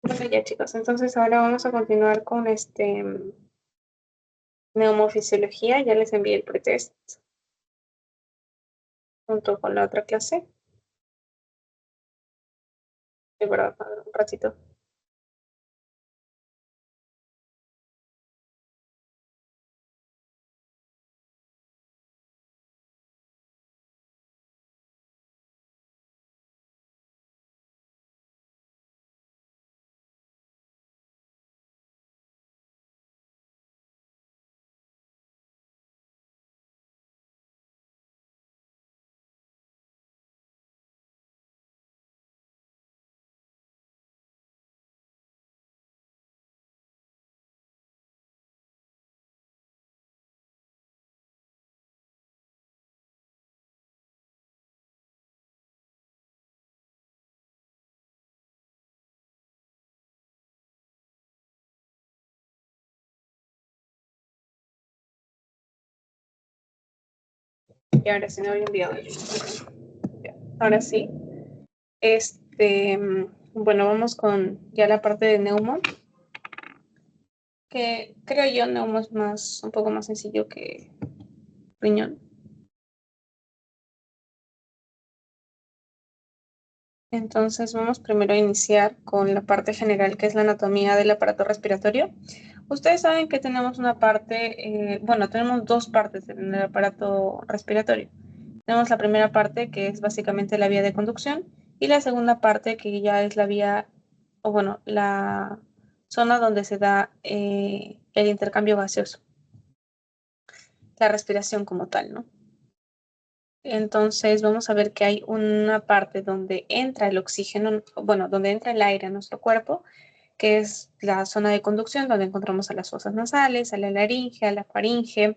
Bueno, ya chicos, entonces ahora vamos a continuar con neumofisiología. Ya les envié el pretest junto con la otra clase. De verdad, un ratito. Y ahora sí no había enviado. Ahora sí. Bueno, vamos con ya la parte de neumo, que creo yo neumo es un poco más sencillo que riñón. Entonces vamos primero a iniciar con la parte general, que es la anatomía del aparato respiratorio. Ustedes saben que tenemos una parte, bueno, tenemos dos partes en el aparato respiratorio. Tenemos la primera parte, que es básicamente la vía de conducción, y la segunda parte, que ya es la vía, o bueno, la zona donde se da el intercambio gaseoso, la respiración como tal, ¿no? Entonces vamos a ver que hay una parte donde entra el oxígeno, bueno, donde entra el aire a nuestro cuerpo, que es la zona de conducción, donde encontramos a las fosas nasales, a la laringe, a la faringe,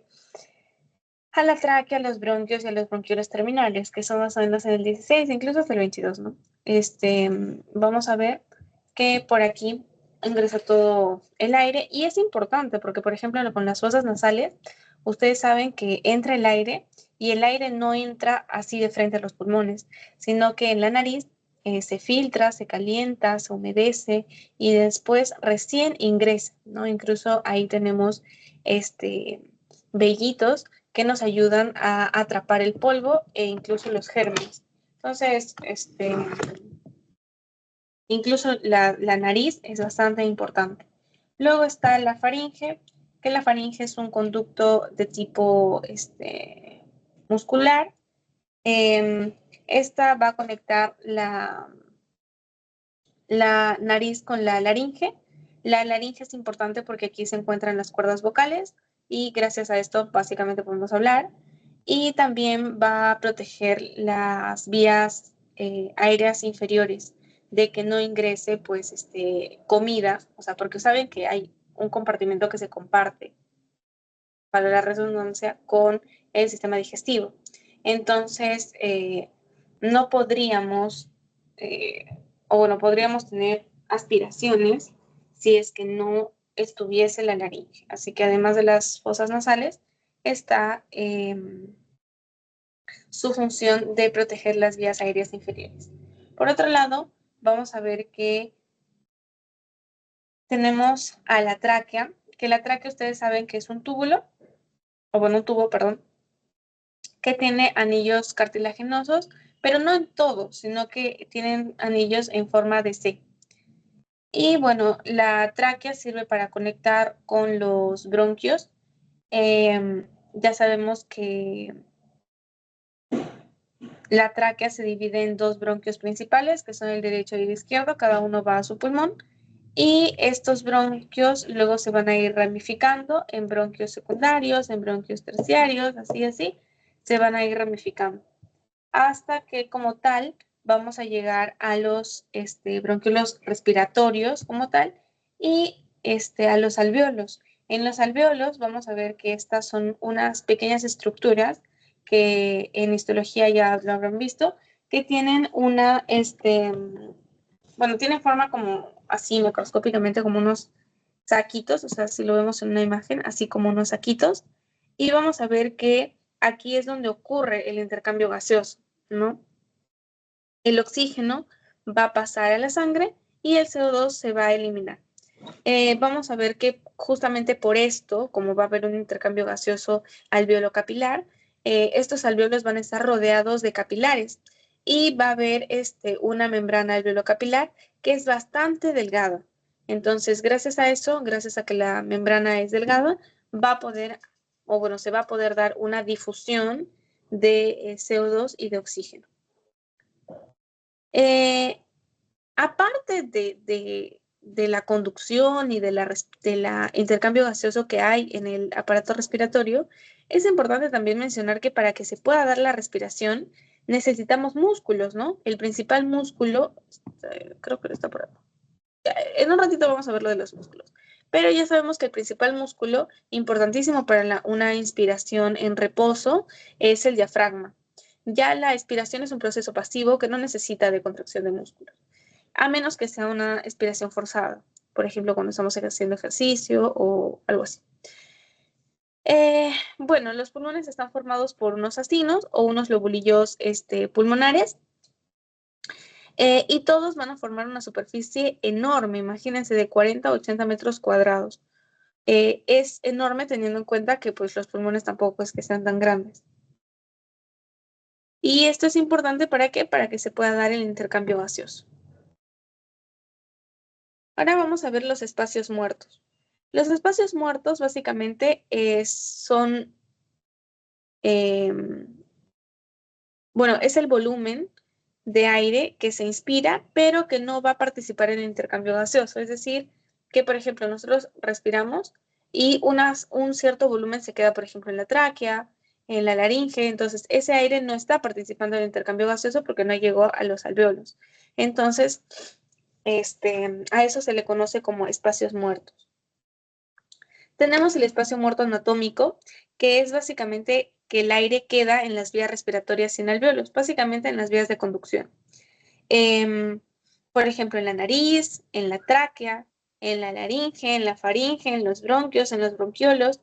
a la tráquea, a los bronquios y a los bronquioles terminales, que son más o menos en el 16, incluso hasta el 22, ¿no? Vamos a ver que por aquí ingresa todo el aire y es importante porque, por ejemplo, con las fosas nasales, ustedes saben que entra el aire y el aire no entra así de frente a los pulmones, sino que en la nariz se filtra, se calienta, se humedece y después recién ingresa, ¿no? Incluso ahí tenemos vellitos que nos ayudan a atrapar el polvo e incluso los gérmenes. Entonces, incluso la nariz es bastante importante. Luego está la faringe, que la faringe es un conducto de tipo muscular. Esta va a conectar la nariz con la laringe. La laringe es importante porque aquí se encuentran las cuerdas vocales y gracias a esto básicamente podemos hablar. Y también va a proteger las vías aéreas inferiores de que no ingrese pues comida, o sea, porque saben que hay un compartimento que se comparte para la redundancia con el sistema digestivo. Entonces, no podríamos, eh, o bueno, podríamos tener aspiraciones si es que no estuviese la laringe. Así que además de las fosas nasales, está su función de proteger las vías aéreas inferiores. Por otro lado, vamos a ver que tenemos a la tráquea, que la tráquea ustedes saben que es un túbulo, o bueno, un tubo, perdón, que tiene anillos cartilaginosos, pero no en todo, sino que tienen anillos en forma de C. Y bueno, la tráquea sirve para conectar con los bronquios. Ya sabemos que la tráquea se divide en dos bronquios principales, que son el derecho y el izquierdo, cada uno va a su pulmón. Y estos bronquios luego se van a ir ramificando en bronquios secundarios, en bronquios terciarios, así, se van a ir ramificando hasta que como tal vamos a llegar a los bronquiolos respiratorios como tal y a los alvéolos. En los alvéolos vamos a ver que estas son unas pequeñas estructuras que en histología ya lo habrán visto, que tienen bueno, tienen forma como así microscópicamente como unos saquitos, o sea, si lo vemos en una imagen, así como unos saquitos, y vamos a ver que aquí es donde ocurre el intercambio gaseoso, ¿no? El oxígeno va a pasar a la sangre y el CO2 se va a eliminar. Vamos a ver que justamente por esto, como va a haber un intercambio gaseoso alveolo capilar, estos alveolos van a estar rodeados de capilares y va a haber una membrana alveolo capilar que es bastante delgada. Entonces, gracias a eso, gracias a que la membrana es delgada, va a poder, o bueno, se va a poder dar una difusión de CO2 y de oxígeno. Aparte de la conducción y de la intercambio gaseoso que hay en el aparato respiratorio, es importante también mencionar que para que se pueda dar la respiración necesitamos músculos, ¿no? El principal músculo, creo que está por ahí. En un ratito vamos a ver lo de los músculos. Pero ya sabemos que el principal músculo importantísimo para una inspiración en reposo es el diafragma. Ya la expiración es un proceso pasivo que no necesita de contracción de músculos, a menos que sea una expiración forzada, por ejemplo, cuando estamos haciendo ejercicio o algo así. Bueno, los pulmones están formados por unos astinos o unos lobulillos pulmonares, y todos van a formar una superficie enorme, imagínense, de 40 a 80 metros cuadrados. Es enorme teniendo en cuenta que pues, los pulmones tampoco es que sean tan grandes. Y esto es importante ¿para qué? Para que se pueda dar el intercambio gaseoso. Ahora vamos a ver los espacios muertos. Los espacios muertos básicamente son, bueno, es el volumen de aire que se inspira, pero que no va a participar en el intercambio gaseoso. Es decir, que por ejemplo nosotros respiramos y un cierto volumen se queda, por ejemplo, en la tráquea, en la laringe, entonces ese aire no está participando en el intercambio gaseoso porque no llegó a los alveolos. Entonces, a eso se le conoce como espacios muertos. Tenemos el espacio muerto anatómico, que es básicamente que el aire queda en las vías respiratorias sin alveolos, básicamente en las vías de conducción. Por ejemplo, en la nariz, en la tráquea, en la laringe, en la faringe, en los bronquios, en los bronquiolos.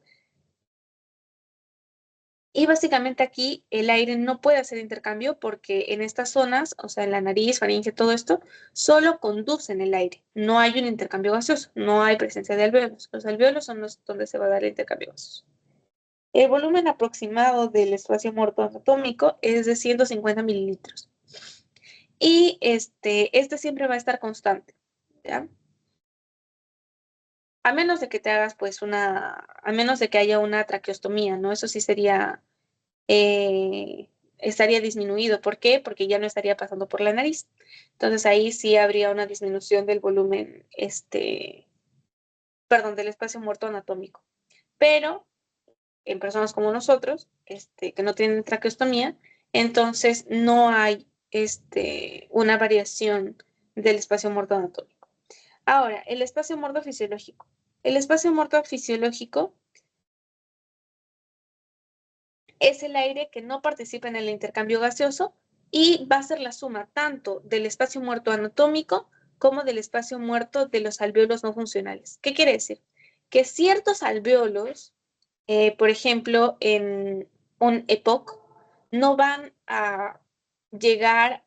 Y básicamente aquí el aire no puede hacer intercambio porque en estas zonas, o sea, en la nariz, faringe, todo esto, solo conducen el aire. No hay un intercambio gaseoso, no hay presencia de alveolos. Los alveolos son los donde se va a dar el intercambio gaseoso. El volumen aproximado del espacio muerto anatómico es de 150 mililitros. Y este siempre va a estar constante, ¿ya? A menos de que te hagas, pues, a menos de que haya una traqueostomía, ¿no? Eso sí estaría disminuido. ¿Por qué? Porque ya no estaría pasando por la nariz. Entonces ahí sí habría una disminución del volumen, perdón, del espacio muerto anatómico. Pero en personas como nosotros, que no tienen traqueostomía, entonces no hay una variación del espacio muerto anatómico. Ahora, el espacio muerto fisiológico. El espacio muerto fisiológico es el aire que no participa en el intercambio gaseoso y va a ser la suma tanto del espacio muerto anatómico como del espacio muerto de los alveolos no funcionales. ¿Qué quiere decir? Que ciertos alveolos, por ejemplo, en un EPOC, no van a llegar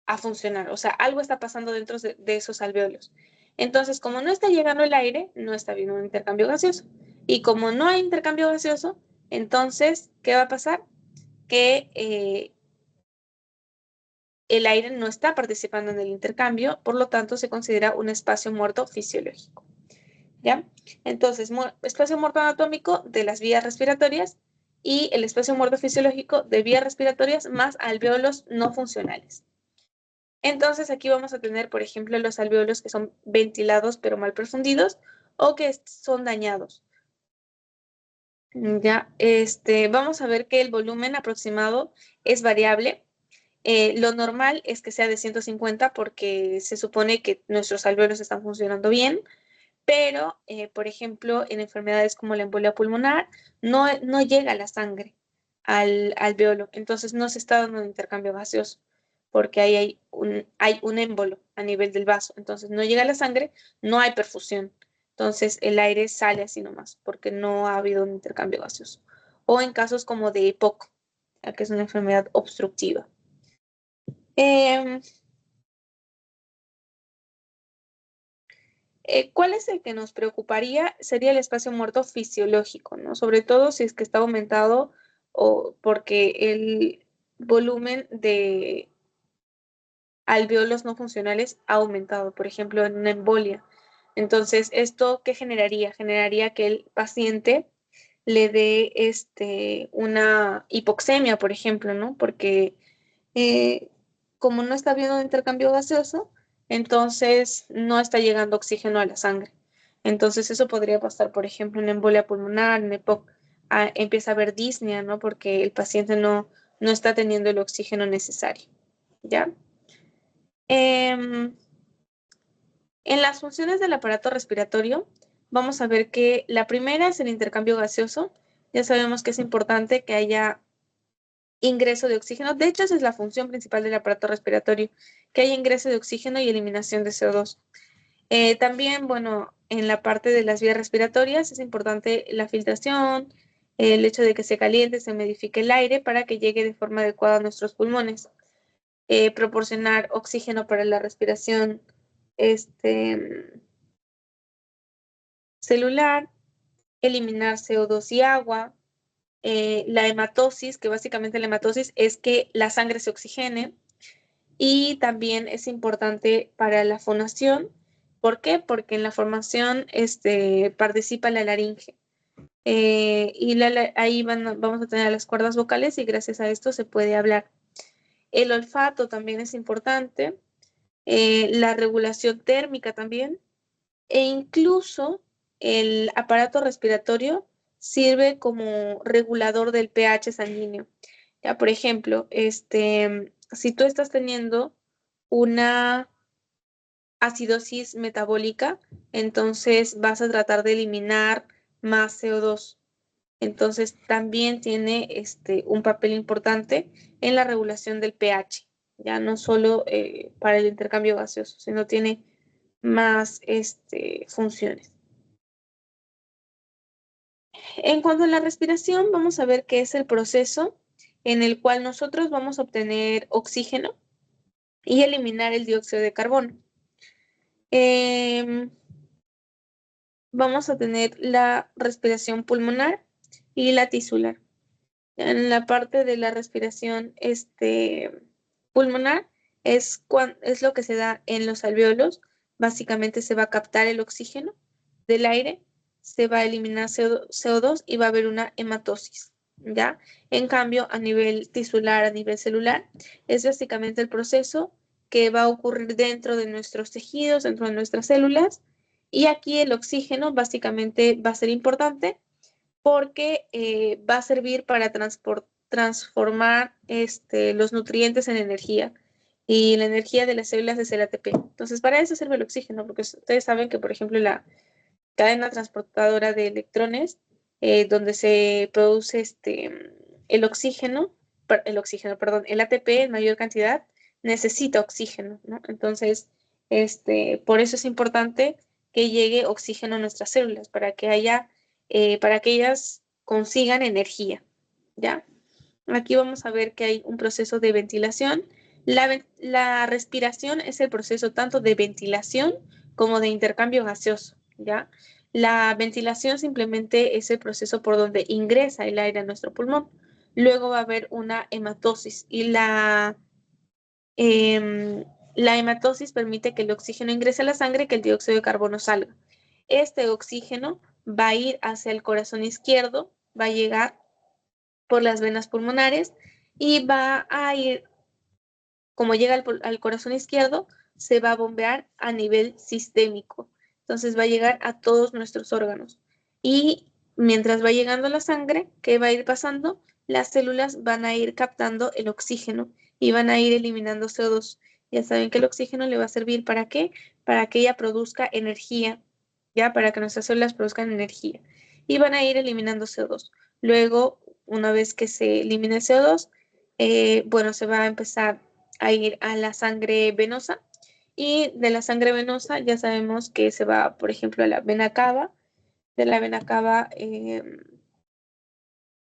a funcionar. O sea, algo está pasando dentro de esos alveolos. Entonces, como no está llegando el aire, no está habiendo un intercambio gaseoso. Y como no hay intercambio gaseoso, entonces, ¿qué va a pasar? Que el aire no está participando en el intercambio, por lo tanto, se considera un espacio muerto fisiológico. ¿Ya? Entonces, espacio muerto anatómico de las vías respiratorias y el espacio muerto fisiológico de vías respiratorias más alveolos no funcionales. Entonces, aquí vamos a tener, por ejemplo, los alveolos que son ventilados pero mal perfundidos o que son dañados. Ya, vamos a ver que el volumen aproximado es variable. Lo normal es que sea de 150 porque se supone que nuestros alveolos están funcionando bien, pero, por ejemplo, en enfermedades como la embolia pulmonar, no llega la sangre al alveolo, entonces no se está dando un intercambio gaseoso, porque ahí hay un émbolo a nivel del vaso, entonces no llega la sangre, no hay perfusión, entonces el aire sale así nomás, porque no ha habido un intercambio gaseoso. O en casos como de EPOC, que es una enfermedad obstructiva. ¿Cuál es el que nos preocuparía? Sería el espacio muerto fisiológico, ¿no? Sobre todo si es que está aumentado o porque el volumen de alvéolos no funcionales ha aumentado, por ejemplo, en una embolia. Entonces, ¿esto qué generaría? Generaría que el paciente le dé una hipoxemia, por ejemplo, ¿no? Porque eh, como no está habiendo un intercambio gaseoso, entonces no está llegando oxígeno a la sangre. Entonces eso podría pasar, por ejemplo, en embolia pulmonar, en EPOC, empieza a haber disnea, ¿no? Porque el paciente no está teniendo el oxígeno necesario, ¿ya? Em, en las funciones del aparato respiratorio, vamos a ver que la primera es el intercambio gaseoso. Ya sabemos que es importante que haya ingreso de oxígeno. De hecho, esa es la función principal del aparato respiratorio, que haya ingreso de oxígeno y eliminación de CO2. También, bueno, en la parte de las vías respiratorias es importante la filtración, el hecho de que se caliente, se humidifique el aire para que llegue de forma adecuada a nuestros pulmones. Proporcionar oxígeno para la respiración celular, eliminar CO2 y agua, la hematosis, que básicamente la hematosis es que la sangre se oxigene, y también es importante para la fonación. ¿Por qué? Porque en la formación participa la laringe. Y ahí vamos a tener las cuerdas vocales y gracias a esto se puede hablar. El olfato también es importante, la regulación térmica también, e incluso el aparato respiratorio sirve como regulador del pH sanguíneo. Ya, por ejemplo, si tú estás teniendo una acidosis metabólica, entonces vas a tratar de eliminar más CO2. Entonces también tiene un papel importante en la regulación del pH, ya no solo para el intercambio gaseoso, sino tiene más funciones. En cuanto a la respiración, vamos a ver qué es el proceso en el cual nosotros vamos a obtener oxígeno y eliminar el dióxido de carbono. Em, Vamos a tener la respiración pulmonar y la tisular. En la parte de la respiración pulmonar es lo que se da en los alvéolos. Básicamente se va a captar el oxígeno del aire, se va a eliminar CO2 y va a haber una hematosis, ¿ya? En cambio, a nivel tisular, a nivel celular, es básicamente el proceso que va a ocurrir dentro de nuestros tejidos, dentro de nuestras células, y aquí el oxígeno básicamente va a ser importante porque va a servir para transformar los nutrientes en energía. Y la energía de las células es el ATP. Entonces, para eso sirve el oxígeno, porque ustedes saben que, por ejemplo, la cadena transportadora de electrones, donde se produce perdón, el ATP en mayor cantidad, necesita oxígeno, ¿no? Entonces, por eso es importante que llegue oxígeno a nuestras células, para que ellas consigan energía, ¿ya? Aquí vamos a ver que hay un proceso de ventilación. La respiración es el proceso tanto de ventilación como de intercambio gaseoso, ¿ya? La ventilación simplemente es el proceso por donde ingresa el aire a nuestro pulmón. Luego va a haber una hematosis y la hematosis permite que el oxígeno ingrese a la sangre y que el dióxido de carbono salga. Este oxígeno va a ir hacia el corazón izquierdo, va a llegar por las venas pulmonares y va a ir, como llega al corazón izquierdo, se va a bombear a nivel sistémico. Entonces va a llegar a todos nuestros órganos. Y mientras va llegando la sangre, ¿qué va a ir pasando? Las células van a ir captando el oxígeno y van a ir eliminando CO2. Ya saben que el oxígeno le va a servir ¿para qué? Para que ella produzca energía, ya para que nuestras células produzcan energía. Y van a ir eliminando CO2. Luego, una vez que se elimine el CO2, bueno, se va a empezar a ir a la sangre venosa y de la sangre venosa ya sabemos que se va, por ejemplo, a la vena cava. De la vena cava,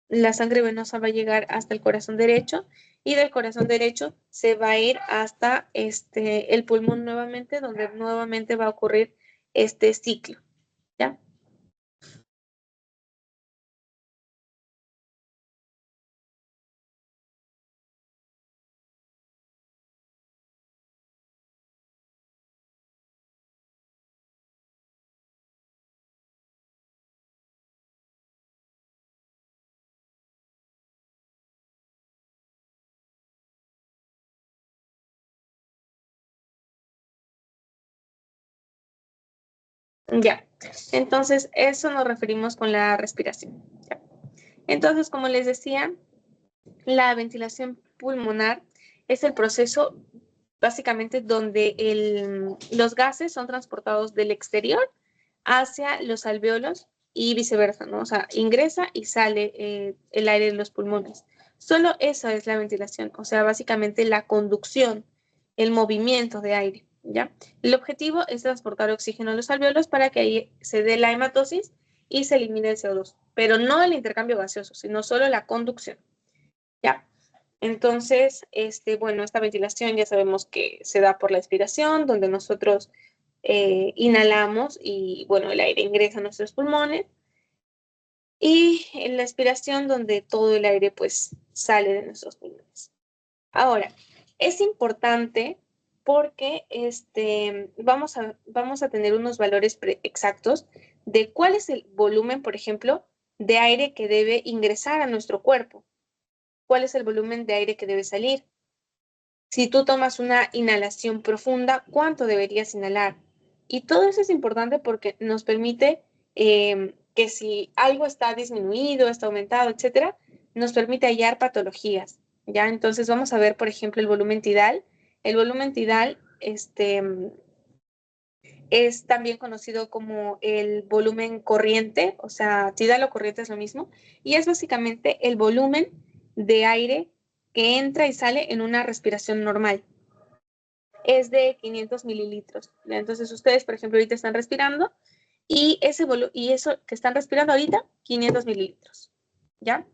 la sangre venosa va a llegar hasta el corazón derecho y del corazón derecho se va a ir hasta el pulmón nuevamente, donde nuevamente va a ocurrir este ciclo, ¿ya? Ya, entonces eso nos referimos con la respiración. ¿Ya? Entonces, como les decía, la ventilación pulmonar es el proceso básicamente donde los gases son transportados del exterior hacia los alvéolos y viceversa, ¿no? O sea, ingresa y sale el aire de los pulmones. Solo esa es la ventilación, o sea, básicamente la conducción, el movimiento de aire, ¿ya? El objetivo es transportar oxígeno a los alvéolos para que ahí se dé la hematosis y se elimine el CO2, pero no el intercambio gaseoso, sino solo la conducción, ¿ya? Entonces, bueno, esta ventilación ya sabemos que se da por la expiración, donde nosotros inhalamos y, bueno, el aire ingresa a nuestros pulmones. Y en la expiración, donde todo el aire, pues, sale de nuestros pulmones. Ahora, es importante porque vamos a tener unos valores exactos de cuál es el volumen, por ejemplo, de aire que debe ingresar a nuestro cuerpo, cuál es el volumen de aire que debe salir. Si tú tomas una inhalación profunda, ¿cuánto deberías inhalar? Y todo eso es importante porque nos permite que si algo está disminuido, está aumentado, etcétera, nos permite hallar patologías. ¿Ya? Entonces vamos a ver, por ejemplo, el volumen tidal. El volumen tidal es también conocido como el volumen corriente, o sea, tidal o corriente es lo mismo, y es básicamente el volumen de aire que entra y sale en una respiración normal. Es de 500 mililitros. Entonces ustedes, por ejemplo, ahorita están respirando y eso que están respirando ahorita, 500 mililitros. ¿Ya?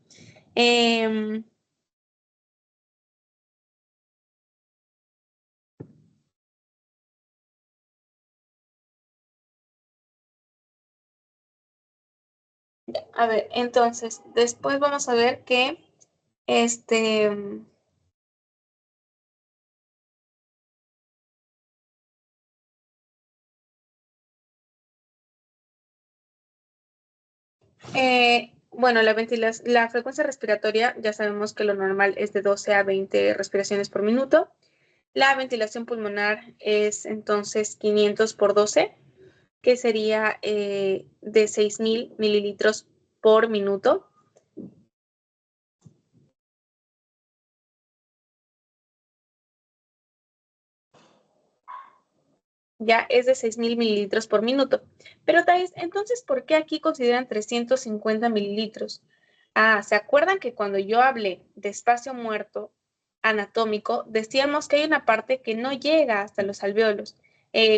A ver, entonces, después vamos a ver que este... bueno, la frecuencia respiratoria, ya sabemos que lo normal es de 12 a 20 respiraciones por minuto. La ventilación pulmonar es entonces 500 por 12, que sería de 6.000 mililitros por minuto. Ya es de 6.000 mililitros por minuto. Pero, Thais, entonces, ¿por qué aquí consideran 350 mililitros? Ah, ¿se acuerdan que cuando yo hablé de espacio muerto anatómico, decíamos que hay una parte que no llega hasta los alvéolos?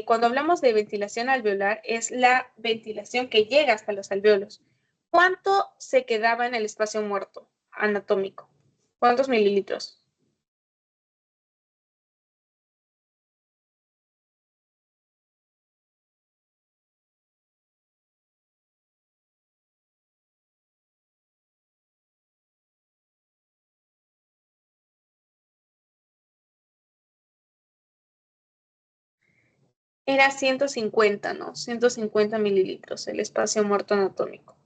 Cuando hablamos de ventilación alveolar, es la ventilación que llega hasta los alvéolos. ¿Cuánto se quedaba en el espacio muerto anatómico? ¿Cuántos mililitros? Era 150, ¿no? 150 mililitros, el espacio muerto anatómico.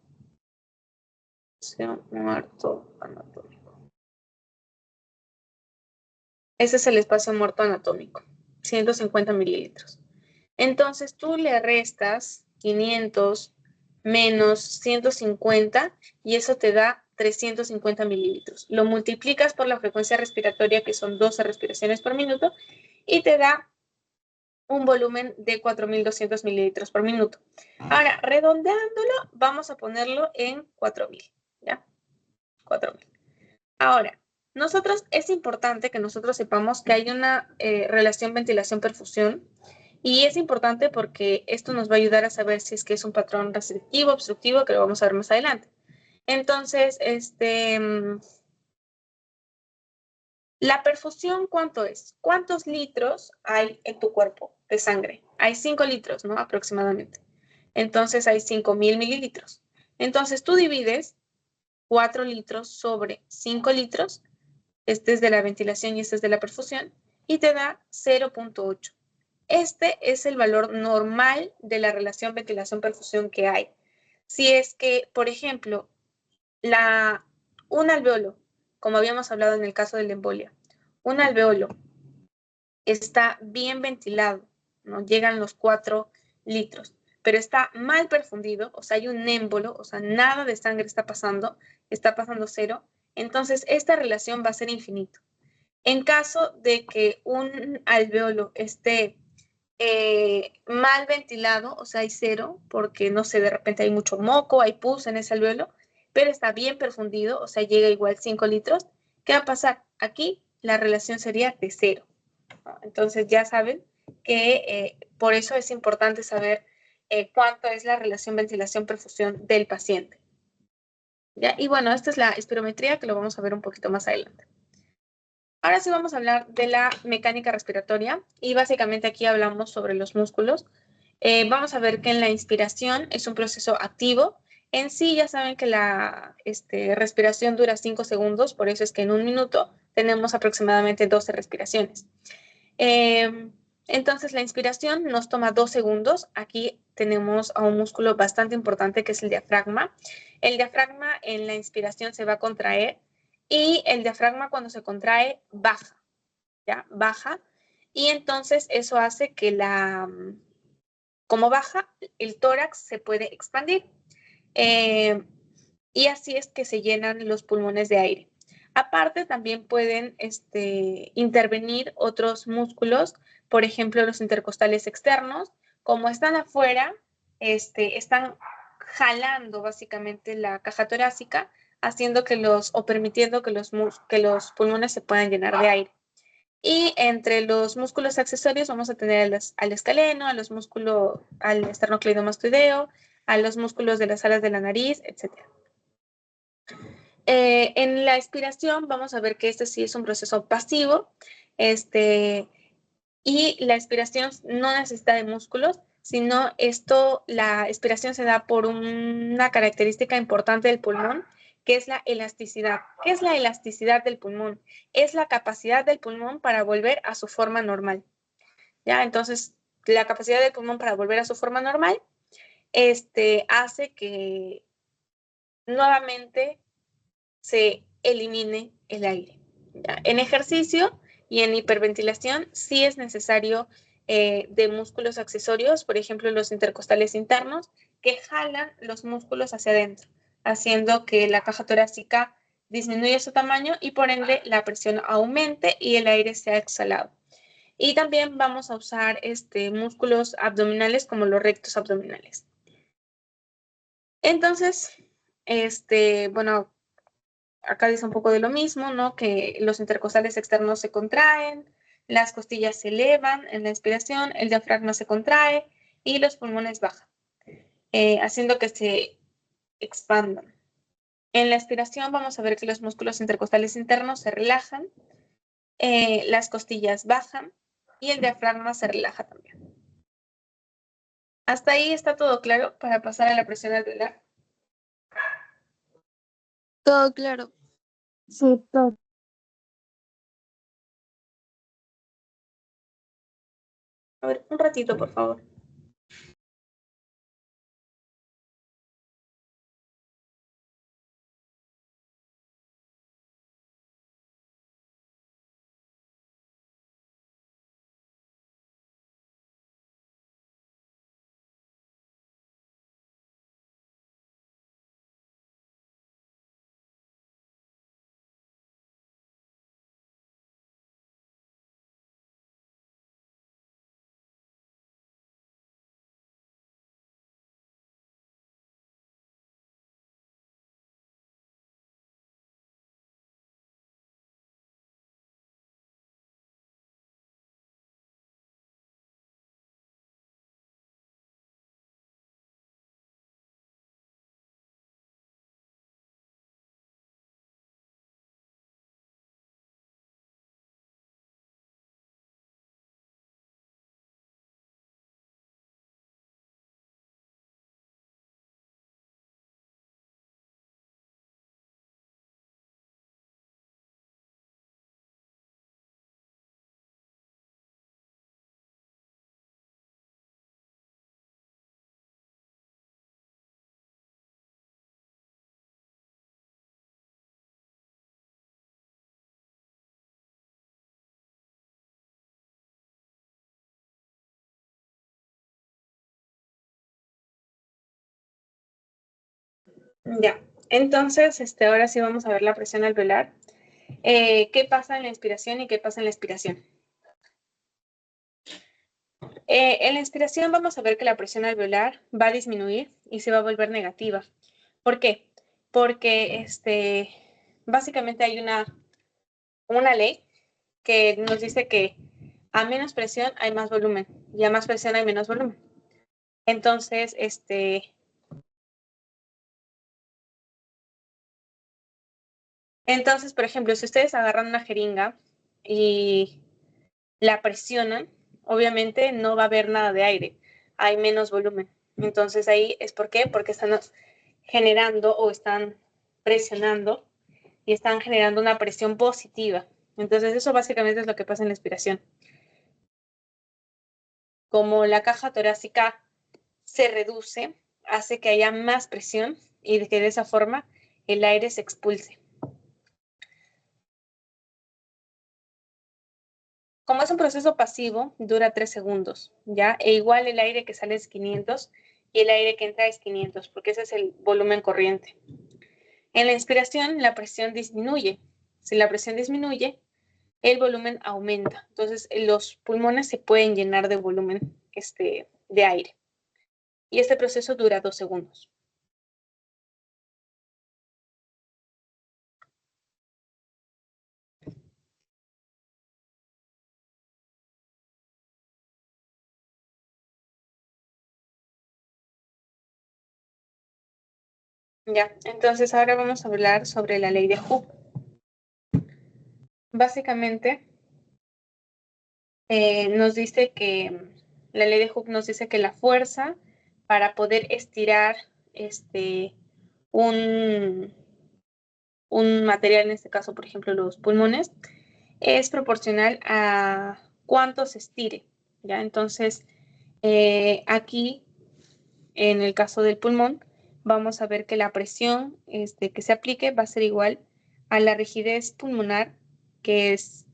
Espacio muerto anatómico. Ese es el espacio muerto anatómico, 150 mililitros. Entonces tú le restas 500 menos 150 y eso te da 350 mililitros. Lo multiplicas por la frecuencia respiratoria, que son 12 respiraciones por minuto, y te da un volumen de 4.200 mililitros por minuto. Ahora, redondeándolo, vamos a ponerlo en 4.000, ¿ya? 4.000. Ahora, es importante que nosotros sepamos que hay una relación ventilación-perfusión y es importante porque esto nos va a ayudar a saber si es que es un patrón restrictivo, obstructivo, que lo vamos a ver más adelante. Entonces, La perfusión, ¿cuánto es? ¿Cuántos litros hay en tu cuerpo de sangre? Hay 5 litros, ¿no? Aproximadamente. Entonces hay 5.000 mililitros. Entonces tú divides 4 litros sobre 5 litros, este es de la ventilación y este es de la perfusión, y te da 0.8. Este es el valor normal de la relación ventilación-perfusión que hay. Si es que, por ejemplo, un alveolo, como habíamos hablado en el caso de la embolia, un alveolo está bien ventilado, ¿no? Llegan los 4 litros, pero está mal perfundido, o sea, hay un émbolo, o sea, nada de sangre está pasando 0, entonces esta relación va a ser infinito. En caso de que un alveolo esté mal ventilado, o sea, hay 0, porque no sé, de repente hay mucho moco, hay pus en ese alveolo, pero está bien perfundido, o sea, llega igual 5 litros, ¿qué va a pasar? Aquí la relación sería de 0. Entonces ya saben que por eso es importante saber cuánto es la relación ventilación-perfusión del paciente. ¿Ya? Y bueno, esta es la espirometría que lo vamos a ver un poquito más adelante. Ahora sí vamos a hablar de la mecánica respiratoria y básicamente aquí hablamos sobre los músculos. Vamos a ver que en la inspiración es un proceso activo. En sí ya saben que la respiración dura 5 segundos, por eso es que en un minuto tenemos aproximadamente 12 respiraciones. Entonces la inspiración nos toma 2 segundos. Aquí tenemos a un músculo bastante importante que es el diafragma. El diafragma en la inspiración se va a contraer y el diafragma cuando se contrae baja, ¿ya? Baja. Y entonces eso hace que como baja, el tórax se puede expandir. Y así es que se llenan los pulmones de aire. Aparte, también pueden intervenir otros músculos, por ejemplo, los intercostales externos. Como están afuera, están jalando básicamente la caja torácica, haciendo o permitiendo que los pulmones se puedan llenar de aire. Y entre los músculos accesorios vamos a tener al escaleno, al esternocleidomastoideo, a los músculos de las alas de la nariz, etc. En la expiración vamos a ver que este sí es un proceso pasivo, y la expiración no necesita de músculos, sino la expiración se da por una característica importante del pulmón, que es la elasticidad. ¿Qué es la elasticidad del pulmón? Es la capacidad del pulmón para volver a su forma normal. ¿Ya? Entonces, la capacidad del pulmón para volver a su forma normal, hace que nuevamente se elimine el aire. ¿Ya? En ejercicio y en hiperventilación sí es necesario de músculos accesorios, por ejemplo los intercostales internos, que jalan los músculos hacia adentro, haciendo que la caja torácica disminuya su tamaño y por ende la presión aumente y el aire sea exhalado. Y también vamos a usar músculos abdominales como los rectos abdominales. Entonces, bueno, acá dice un poco de lo mismo, ¿no? Que los intercostales externos se contraen, las costillas se elevan en la inspiración, el diafragma se contrae y los pulmones bajan, haciendo que se expandan. En la expiración vamos a ver que los músculos intercostales internos se relajan, las costillas bajan y el diafragma se relaja también. Hasta ahí está todo claro para pasar a la presión alveolar. Todo claro. Sí, todo. A ver, un ratito, por favor. Ya, entonces, ahora sí vamos a ver la presión alveolar. ¿Qué pasa en la inspiración y qué pasa en la expiración? En la inspiración vamos a ver que la presión alveolar va a disminuir y se va a volver negativa. ¿Por qué? Porque básicamente hay una ley que nos dice que a menos presión hay más volumen y a más presión hay menos volumen. Entonces, por ejemplo, si ustedes agarran una jeringa y la presionan, obviamente no va a haber nada de aire, hay menos volumen. Entonces ahí es ¿por qué? Porque están generando o están presionando y están generando una presión positiva. Entonces eso básicamente es lo que pasa en la expiración. Como la caja torácica se reduce, hace que haya más presión y que de esa forma el aire se expulse. Como es un proceso pasivo, dura 3 segundos, ¿ya? E igual el aire que sale es 500 y el aire que entra es 500, porque ese es el volumen corriente. En la inspiración, la presión disminuye. Si la presión disminuye, el volumen aumenta. Entonces, los pulmones se pueden llenar de volumen de aire. Y este proceso dura 2 segundos. Ya, entonces ahora vamos a hablar sobre la ley de Hooke. Básicamente, nos dice que la ley de Hooke nos dice que la fuerza para poder estirar un, un material, en este caso, por ejemplo, los pulmones, es proporcional a cuánto se estire, ¿ya? Entonces, aquí, en el caso del pulmón, vamos a ver que la presión que se aplique va a ser igual a la rigidez pulmonar, que es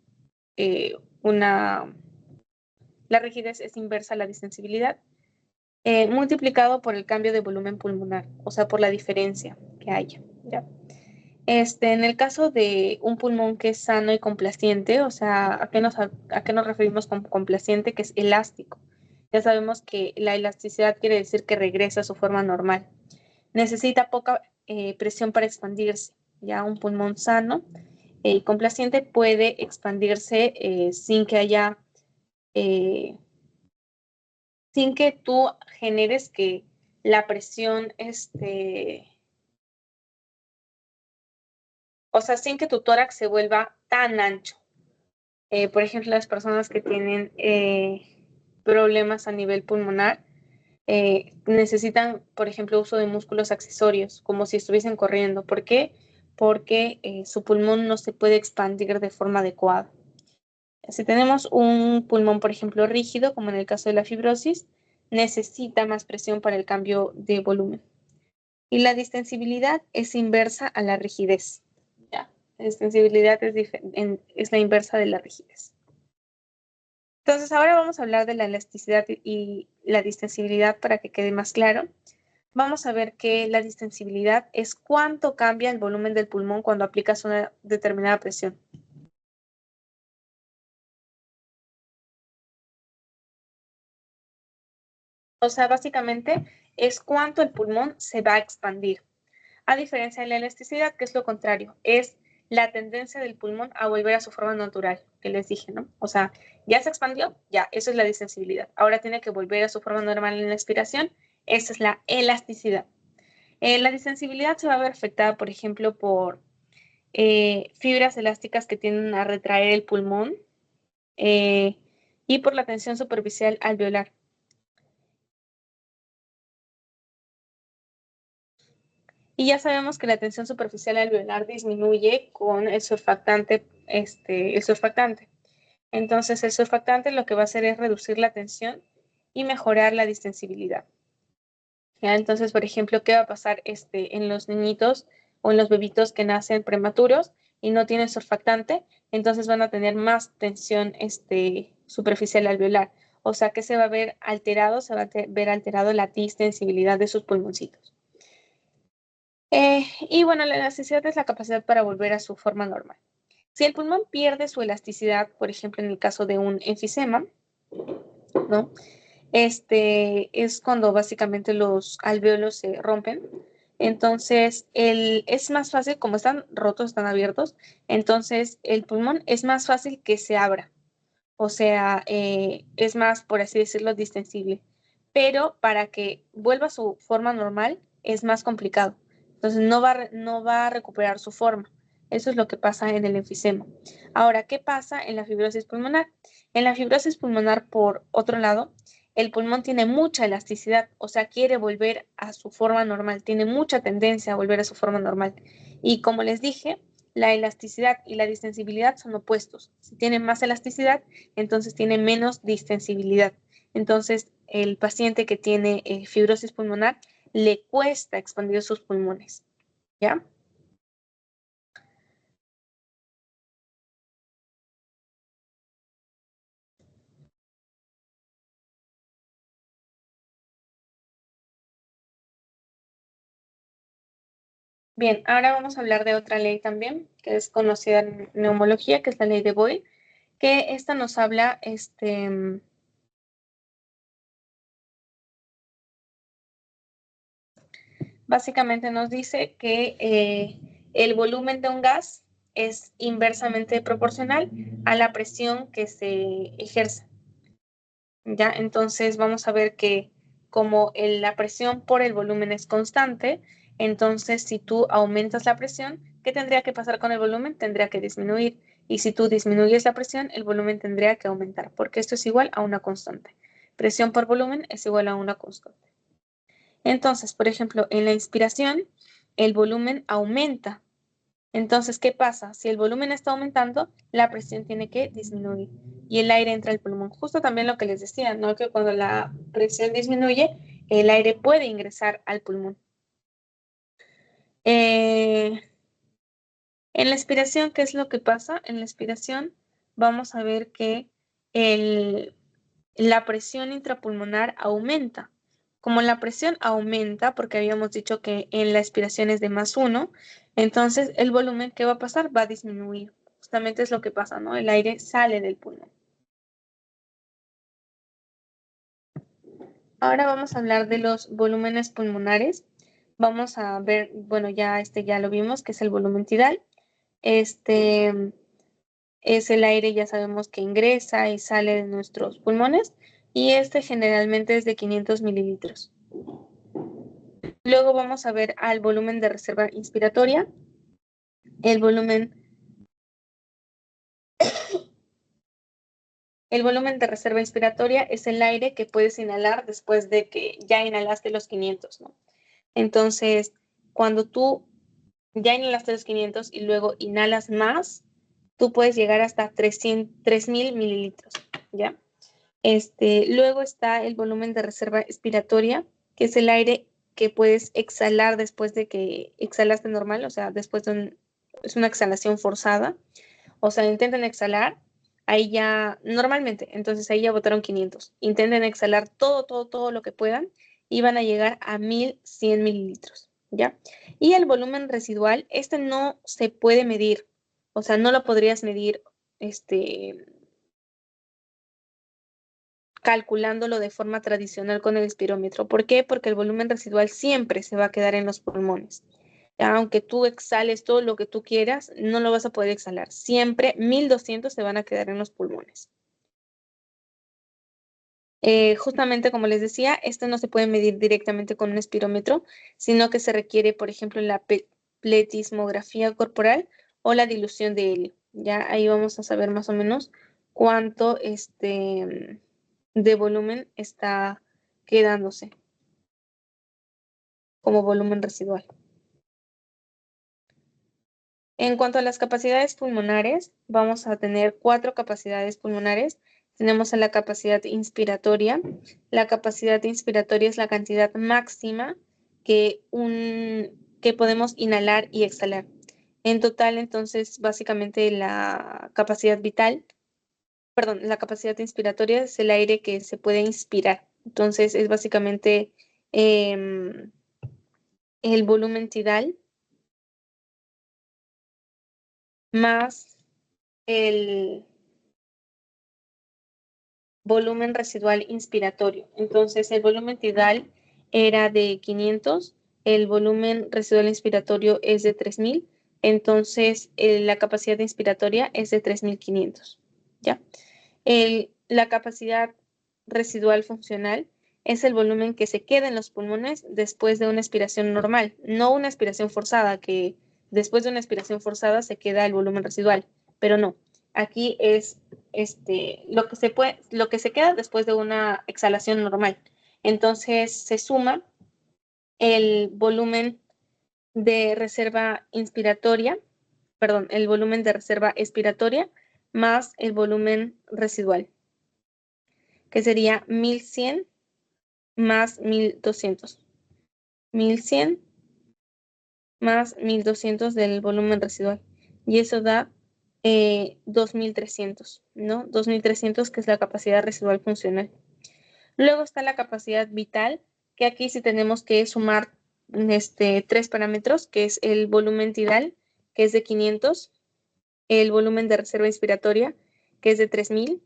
la rigidez es inversa a la distensibilidad, multiplicado por el cambio de volumen pulmonar, o sea, por la diferencia que haya, ¿ya? En el caso de un pulmón que es sano y complaciente, o sea, a qué nos referimos con complaciente? Que es elástico. Ya sabemos que la elasticidad quiere decir que regresa a su forma normal. Necesita poca presión para expandirse. Ya un pulmón sano y complaciente puede expandirse sin que haya, sin que tú generes que la presión, o sea, sin que tu tórax se vuelva tan ancho. Por ejemplo, las personas que tienen problemas a nivel pulmonar necesitan, por ejemplo, uso de músculos accesorios, como si estuviesen corriendo. ¿Por qué? Porque su pulmón no se puede expandir de forma adecuada. Si tenemos un pulmón, por ejemplo, rígido, como en el caso de la fibrosis, necesita más presión para el cambio de volumen. Y la distensibilidad es inversa a la rigidez. ¿Ya? La distensibilidad es la inversa de la rigidez. Entonces, ahora vamos a hablar de la elasticidad y la distensibilidad para que quede más claro. Vamos a ver que la distensibilidad es cuánto cambia el volumen del pulmón cuando aplicas una determinada presión. O sea, básicamente es cuánto el pulmón se va a expandir. A diferencia de la elasticidad, que es lo contrario, es la tendencia del pulmón a volver a su forma natural, que les dije, ¿no? O sea, ya se expandió, ya, eso es la distensibilidad. Ahora tiene que volver a su forma normal en la expiración, esa es la elasticidad. La distensibilidad se va a ver afectada, por ejemplo, por fibras elásticas que tienden a retraer el pulmón y por la tensión superficial alveolar. Y ya sabemos que la tensión superficial alveolar disminuye con el surfactante, Entonces, el surfactante lo que va a hacer es reducir la tensión y mejorar la distensibilidad. ¿Ya? Entonces, por ejemplo, ¿qué va a pasar en los niñitos o en los bebitos que nacen prematuros y no tienen surfactante? Entonces van a tener más tensión superficial alveolar. O sea que se va a ver alterado, se va a ver alterado la distensibilidad de sus pulmoncitos. Y bueno, la elasticidad es la capacidad para volver a su forma normal. Si el pulmón pierde su elasticidad, por ejemplo, en el caso de un enfisema, ¿no? Es cuando básicamente los alvéolos se rompen. Entonces, es más fácil, como están rotos, están abiertos, entonces el pulmón es más fácil que se abra. O sea, es más, por así decirlo, distensible. Pero para que vuelva a su forma normal es más complicado. Entonces no va a recuperar su forma. Eso es lo que pasa en el enfisema. Ahora, ¿qué pasa en la fibrosis pulmonar? En la fibrosis pulmonar, por otro lado, el pulmón tiene mucha elasticidad, o sea, quiere volver a su forma normal, tiene mucha tendencia a volver a su forma normal. Y como les dije, la elasticidad y la distensibilidad son opuestos. Si tiene más elasticidad, entonces tiene menos distensibilidad. Entonces, el paciente que tiene fibrosis pulmonar le cuesta expandir sus pulmones. ¿Ya? Bien, ahora vamos a hablar de otra ley también, que es conocida en neumología, que es la ley de Boyle, que esta nos habla, básicamente nos dice que el volumen de un gas es inversamente proporcional a la presión que se ejerce. ¿Ya? Entonces vamos a ver que como la presión por el volumen es constante, entonces si tú aumentas la presión, ¿qué tendría que pasar con el volumen? Tendría que disminuir. Y si tú disminuyes la presión, el volumen tendría que aumentar, porque esto es igual a una constante. Presión por volumen es igual a una constante. Entonces, por ejemplo, en la inspiración, el volumen aumenta. Entonces, ¿qué pasa? Si el volumen está aumentando, la presión tiene que disminuir y el aire entra al pulmón. Justo también lo que les decía, ¿no? Que cuando la presión disminuye, el aire puede ingresar al pulmón. En la expiración, ¿qué es lo que pasa? En la expiración vamos a ver que la presión intrapulmonar aumenta. Como la presión aumenta, porque habíamos dicho que en la expiración es de +1, entonces el volumen que va a pasar va a disminuir. Justamente es lo que pasa, ¿no? El aire sale del pulmón. Ahora vamos a hablar de los volúmenes pulmonares. Vamos a ver, bueno, ya lo vimos, que es el volumen tidal. Este es el aire, ya sabemos que ingresa y sale de nuestros pulmones. Y generalmente es de 500 mililitros. Luego vamos a ver al volumen de reserva inspiratoria. El volumen de reserva inspiratoria es el aire que puedes inhalar después de que ya inhalaste los 500, ¿no? Entonces, cuando tú ya inhalaste los 500 y luego inhalas más, tú puedes llegar hasta 3.000 mililitros, ¿ya? Luego está el volumen de reserva expiratoria, que es el aire que puedes exhalar después de que exhalaste normal, o sea, es una exhalación forzada, o sea, intenten exhalar, ahí ya, normalmente, entonces ahí ya botaron 500, intenten exhalar todo lo que puedan y van a llegar a 1.100 mililitros, ¿ya? Y el volumen residual, no se puede medir, o sea, no lo podrías medir, calculándolo de forma tradicional con el espirómetro. ¿Por qué? Porque el volumen residual siempre se va a quedar en los pulmones. Aunque tú exhales todo lo que tú quieras, no lo vas a poder exhalar. Siempre 1.200 se van a quedar en los pulmones. Justamente como les decía, esto no se puede medir directamente con un espirómetro, sino que se requiere, por ejemplo, la pletismografía corporal o la dilución de helio. Ya ahí vamos a saber más o menos cuánto de volumen está quedándose como volumen residual. En cuanto a las capacidades pulmonares, vamos a tener 4 capacidades pulmonares. Tenemos la capacidad inspiratoria. La capacidad inspiratoria es la cantidad máxima que podemos inhalar y exhalar. En total, entonces, básicamente la capacidad inspiratoria es el aire que se puede inspirar. Entonces, es básicamente el volumen tidal más el volumen residual inspiratorio. Entonces, el volumen tidal era de 500, el volumen residual inspiratorio es de 3000, entonces la capacidad inspiratoria es de 3500. ¿Ya? La capacidad residual funcional es el volumen que se queda en los pulmones después de una expiración normal, no una expiración forzada, que después de una expiración forzada se queda el volumen residual, pero no. Aquí es lo que se queda después de una exhalación normal. Entonces se suma el volumen de reserva inspiratoria, perdón, el volumen de reserva expiratoria más el volumen residual, que sería 1100 más 1200. 1100 más 1200 del volumen residual. Y eso da 2300, ¿no? 2300, que es la capacidad residual funcional. Luego está la capacidad vital, que aquí sí tenemos que sumar tres parámetros, que es el volumen tidal, que es de 500, el volumen de reserva inspiratoria, que es de 3000,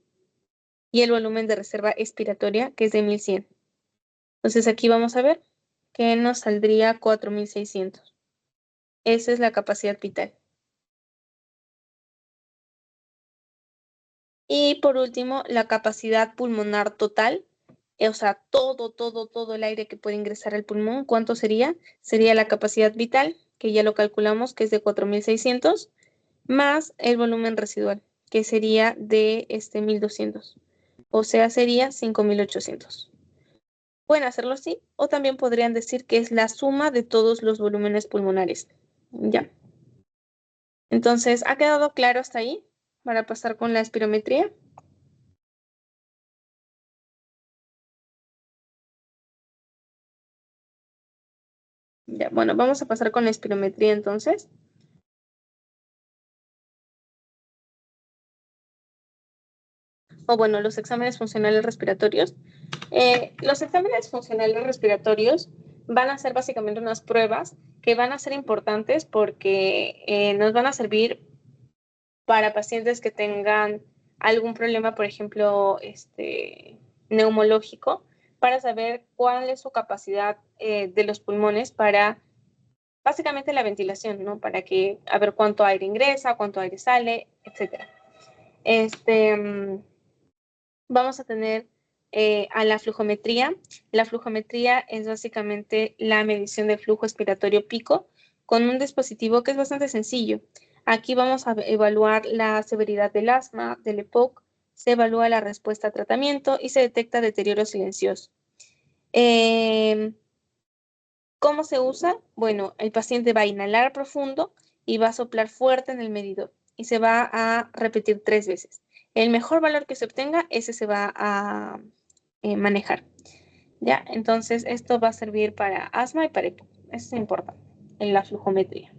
y el volumen de reserva expiratoria, que es de 1100. Entonces aquí vamos a ver que nos saldría 4600. Esa es la capacidad vital. Y por último, la capacidad pulmonar total, o sea, todo el aire que puede ingresar al pulmón, ¿cuánto sería? Sería la capacidad vital, que ya lo calculamos, que es de 4600, más el volumen residual, que sería de 1200. O sea, sería 5800. Pueden hacerlo así, o también podrían decir que es la suma de todos los volúmenes pulmonares. Ya. Entonces, ¿ha quedado claro hasta ahí? Para pasar con la espirometría. Ya, bueno, vamos a pasar con la espirometría entonces. O bueno, los exámenes funcionales respiratorios. Los exámenes funcionales respiratorios van a ser básicamente unas pruebas que van a ser importantes porque nos van a servir para pacientes que tengan algún problema, por ejemplo, neumológico, para saber cuál es su capacidad de los pulmones para básicamente la ventilación, ¿no? Para que a ver cuánto aire ingresa, cuánto aire sale, etcétera. Vamos a tener a la flujometría. La flujometría es básicamente la medición del flujo expiratorio pico con un dispositivo que es bastante sencillo. Aquí vamos a evaluar la severidad del asma, del EPOC, se evalúa la respuesta a tratamiento y se detecta deterioro silencioso. ¿Cómo se usa? Bueno, el paciente va a inhalar profundo y va a soplar fuerte en el medidor y se va a repetir 3 veces. El mejor valor que se obtenga, ese se va a manejar. ¿Ya? Entonces, esto va a servir para asma y para EPOC. Eso es importante en la flujometría.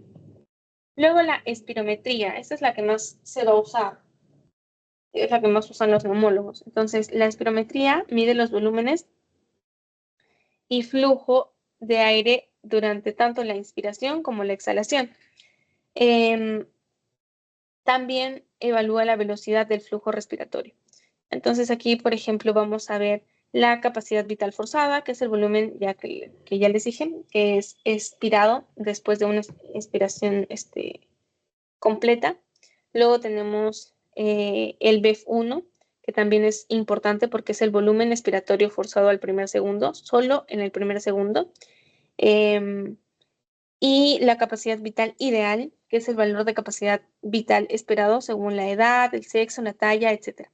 Luego la espirometría, esta es la que más se va a usar. Es la que más usan los neumólogos. Entonces, la espirometría mide los volúmenes y flujo de aire durante tanto la inspiración como la exhalación. También evalúa la velocidad del flujo respiratorio. Entonces aquí, por ejemplo, vamos a ver la capacidad vital forzada, que es el volumen que ya les dije, que es expirado después de una expiración completa. Luego tenemos el BEF1, que también es importante porque es el volumen expiratorio forzado al primer segundo, solo en el primer segundo. Y la capacidad vital ideal, que es el valor de capacidad vital esperado según la edad, el sexo, la talla, etc.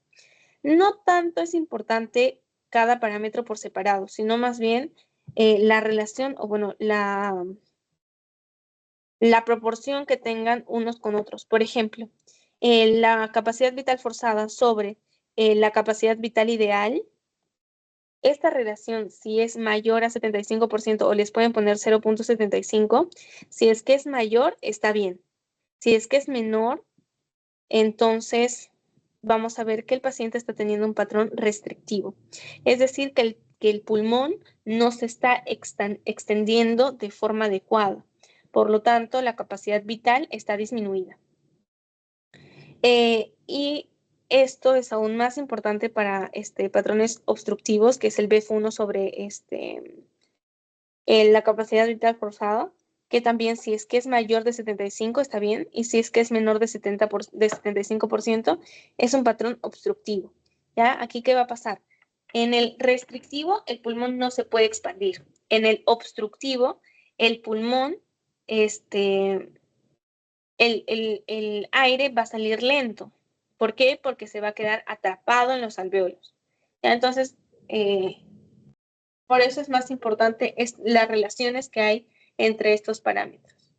No tanto es importante cada parámetro por separado, sino más bien la relación, o bueno, la proporción que tengan unos con otros. Por ejemplo, la capacidad vital forzada sobre la capacidad vital ideal, esta relación, si es mayor a 75% o les pueden poner 0.75, si es que es mayor, está bien. Si es que es menor, entonces vamos a ver que el paciente está teniendo un patrón restrictivo. Es decir, que el pulmón no se está extendiendo de forma adecuada. Por lo tanto, la capacidad vital está disminuida. Y esto es aún más importante para patrones obstructivos, que es el BF1 sobre la capacidad vital forzada, que también si es que es mayor de 75 está bien, y si es que es menor de 75% es un patrón obstructivo. ¿Ya? Aquí, ¿qué va a pasar? En el restrictivo, el pulmón no se puede expandir. En el obstructivo, el pulmón, el aire va a salir lento. ¿Por qué? Porque se va a quedar atrapado en los alvéolos. ¿Ya? Entonces, por eso es más importante las relaciones que hay entre estos parámetros.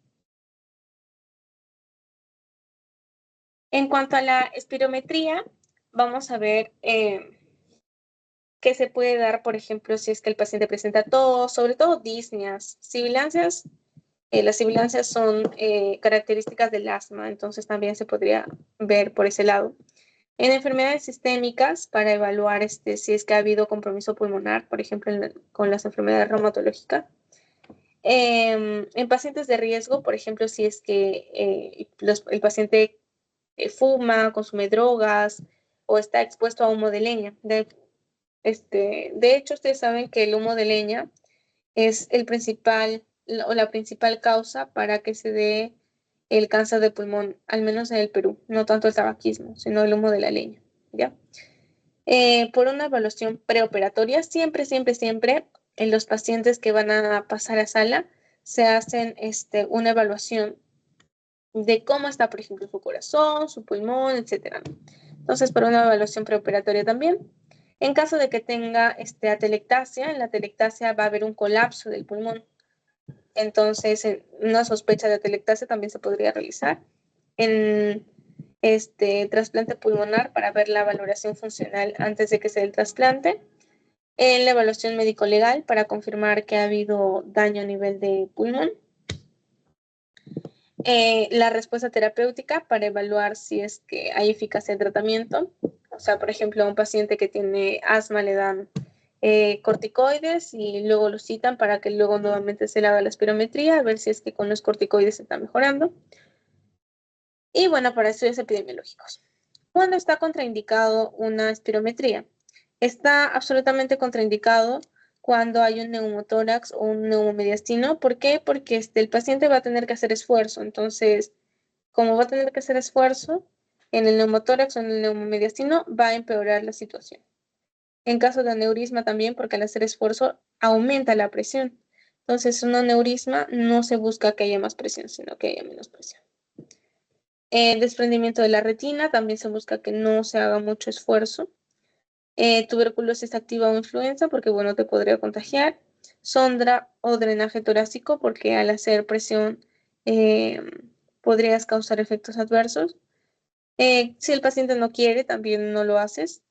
En cuanto a la espirometría, vamos a ver qué se puede dar, por ejemplo, si es que el paciente presenta tos, sobre todo disneas, sibilancias. Las sibilancias son características del asma, entonces también se podría ver por ese lado. En enfermedades sistémicas, para evaluar si es que ha habido compromiso pulmonar, por ejemplo, con las enfermedades reumatológicas. En pacientes de riesgo, por ejemplo, si es que el paciente fuma, consume drogas o está expuesto a humo de leña. De hecho, ustedes saben que el humo de leña es la principal causa para que se dé el cáncer de pulmón, al menos en el Perú, no tanto el tabaquismo, sino el humo de la leña, ¿ya? Por una evaluación preoperatoria, siempre, siempre, siempre, en los pacientes que van a pasar a sala, se hacen una evaluación de cómo está, por ejemplo, su corazón, su pulmón, etcétera. Entonces, por una evaluación preoperatoria también. En caso de que tenga atelectasia, en la atelectasia va a haber un colapso del pulmón. Entonces, una sospecha de atelectasia también se podría realizar en trasplante pulmonar para ver la valoración funcional antes de que se dé el trasplante. En la evaluación médico-legal para confirmar que ha habido daño a nivel de pulmón. La respuesta terapéutica para evaluar si es que hay eficacia de tratamiento. O sea, por ejemplo, a un paciente que tiene asma le dan corticoides y luego lo citan para que luego nuevamente se le haga la espirometría, a ver si es que con los corticoides se está mejorando. Y bueno, para estudios epidemiológicos. ¿Cuándo está contraindicado una espirometría? Está absolutamente contraindicado cuando hay un neumotórax o un neumomediastino. ¿Por qué? Porque el paciente va a tener que hacer esfuerzo. Entonces, como va a tener que hacer esfuerzo en el neumotórax o en el neumomediastino, va a empeorar la situación. En caso de aneurisma también, porque al hacer esfuerzo aumenta la presión. Entonces, un aneurisma no se busca que haya más presión, sino que haya menos presión. El desprendimiento de la retina, también se busca que no se haga mucho esfuerzo. Tuberculosis activa o influenza, porque bueno, te podría contagiar. Sondra o drenaje torácico, porque al hacer presión podrías causar efectos adversos. Si el paciente no quiere, también no lo haces.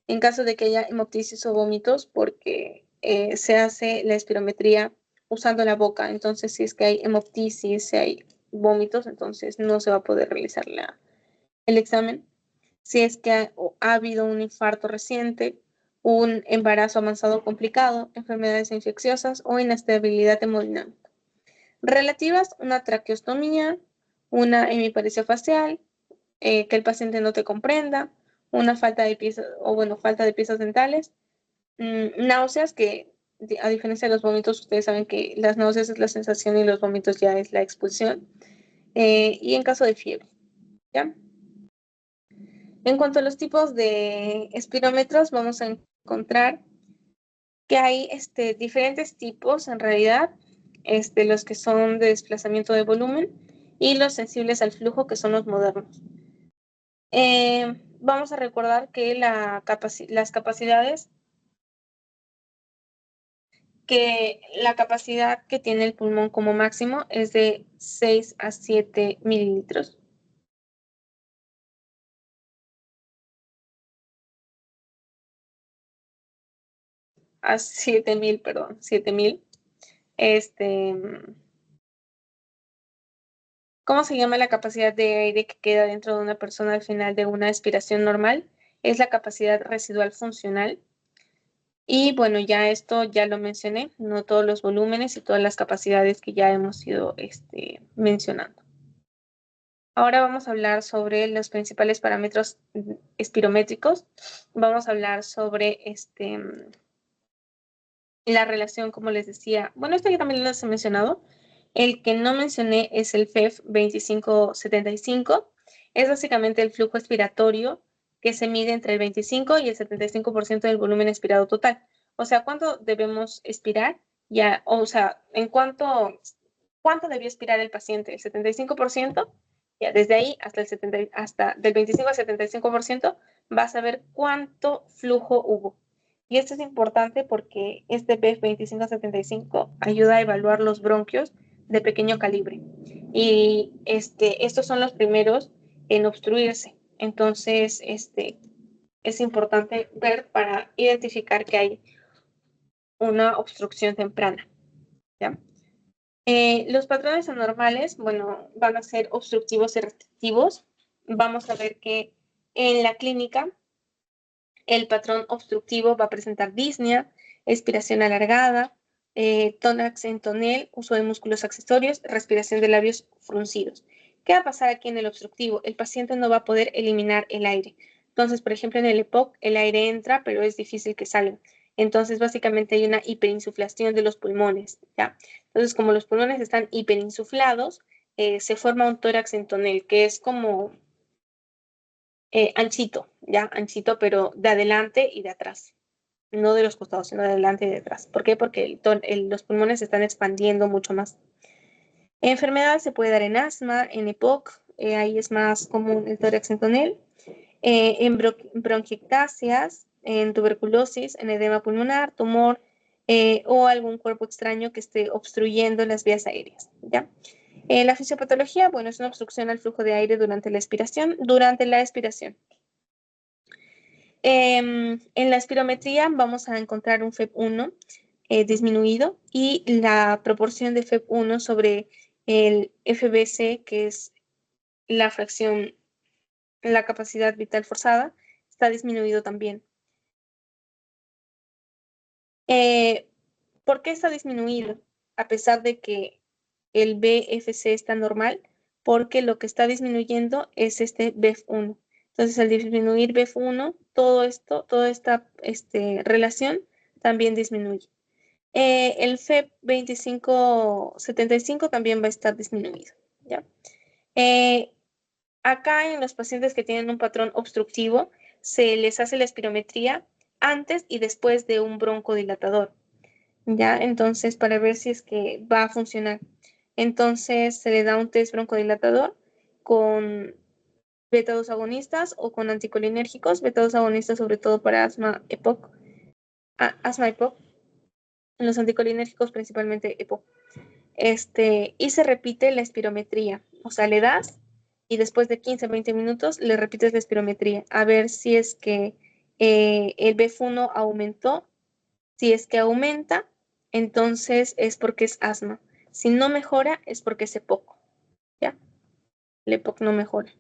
En caso de que haya hemoptisis o vómitos, porque se hace la espirometría usando la boca. Entonces, si es que hay hemoptisis, si hay vómitos, entonces no se va a poder realizar el examen. Si es que ha habido un infarto reciente, un embarazo avanzado complicado, enfermedades infecciosas o inestabilidad hemodinámica. Relativas, una traqueostomía, una hemiparesia facial, que el paciente no te comprenda, una falta de piezas, falta de piezas dentales, náuseas, que a diferencia de los vómitos, ustedes saben que las náuseas es la sensación y los vómitos ya es la expulsión, y en caso de fiebre, ¿ya? En cuanto a los tipos de espirómetros, vamos a encontrar que hay diferentes tipos en realidad, los que son de desplazamiento de volumen y los sensibles al flujo, que son los modernos. Vamos a recordar que las capacidades, que la capacidad que tiene el pulmón como máximo es de 6 a 7 mililitros. A 7.000, perdón, 7.000. ¿Cómo se llama la capacidad de aire que queda dentro de una persona al final de una expiración normal? Es la capacidad residual funcional. Y bueno, ya esto ya lo mencioné, no todos los volúmenes y todas las capacidades que ya hemos ido mencionando. Ahora vamos a hablar sobre los principales parámetros espirométricos. Vamos a hablar sobre la relación, como les decía. Bueno, esto ya también les he mencionado. El que no mencioné es el FEF 2575. Es básicamente el flujo expiratorio que se mide entre el 25 y el 75% del volumen expirado total. O sea, ¿cuánto debemos expirar? Ya, o sea, ¿cuánto debió expirar el paciente? ¿El 75%? Ya, desde ahí hasta hasta del 25 al 75% vas a ver cuánto flujo hubo. Y esto es importante porque este BEF 2575 ayuda a evaluar los bronquios de pequeño calibre. Y estos son los primeros en obstruirse. Entonces, es importante ver para identificar que hay una obstrucción temprana. ¿Ya? Los patrones anormales, bueno, van a ser obstructivos y restrictivos. Vamos a ver que en la clínica el patrón obstructivo va a presentar disnea, expiración alargada, tórax en tonel, uso de músculos accesorios, respiración de labios fruncidos. ¿Qué va a pasar aquí en el obstructivo? El paciente no va a poder eliminar el aire. Entonces, por ejemplo, en el EPOC el aire entra, pero es difícil que salga. Entonces, básicamente hay una hiperinsuflación de los pulmones, ¿ya? Entonces, como los pulmones están hiperinsuflados, se forma un tórax en tonel, que es como anchito, ya, anchito, pero de adelante y de atrás, no de los costados, sino de adelante y de atrás. ¿Por qué? Porque los pulmones se están expandiendo mucho más. Enfermedad se puede dar en asma, en EPOC, ahí es más común el tórax en tonel, en bronquiectasias, en tuberculosis, en edema pulmonar, tumor o algún cuerpo extraño que esté obstruyendo las vías aéreas, ¿ya? La fisiopatología, bueno, es una obstrucción al flujo de aire durante la expiración. En la espirometría vamos a encontrar un FEP1 disminuido y la proporción de FEP1 sobre el FBC, que es la fracción, la capacidad vital forzada, está disminuido también. ¿Por qué está disminuido? A pesar de que el BFC está normal, porque lo que está disminuyendo es este BEF1. Entonces, al disminuir BEF1, toda esta relación también disminuye. El FEP 2575 también va a estar disminuido, ¿ya? Acá en los pacientes que tienen un patrón obstructivo, se les hace la espirometría antes y después de un broncodilatador, ¿ya? Entonces, para ver si es que va a funcionar. Entonces, se le da un test broncodilatador con beta-2 agonistas o con anticolinérgicos, beta-2 agonistas sobre todo para asma EPOC, asma EPOC, los anticolinérgicos principalmente EPOC. Y se repite la espirometría, o sea, le das y después de 15 20 minutos le repites la espirometría a ver si es que el BEF1 aumentó. Si es que aumenta, entonces es porque es asma. Si no mejora, es porque es EPOC, ¿ya? El EPOC no mejora.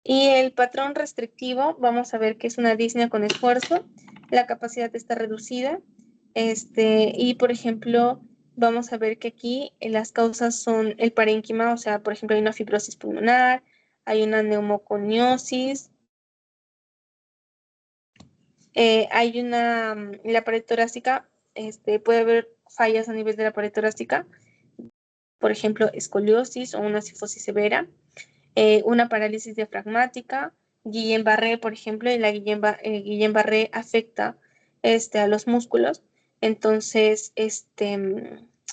Y el patrón restrictivo, vamos a ver que es una disnea con esfuerzo, la capacidad está reducida, y por ejemplo, vamos a ver que aquí las causas son el parénquima, o sea, por ejemplo, hay una fibrosis pulmonar, hay una neumoconiosis, hay la pared torácica, puede haber fallas a nivel de la pared torácica, por ejemplo, escoliosis o una cifosis severa, una parálisis diafragmática, Guillain-Barré, por ejemplo, y la Guillain-Barré afecta a los músculos, entonces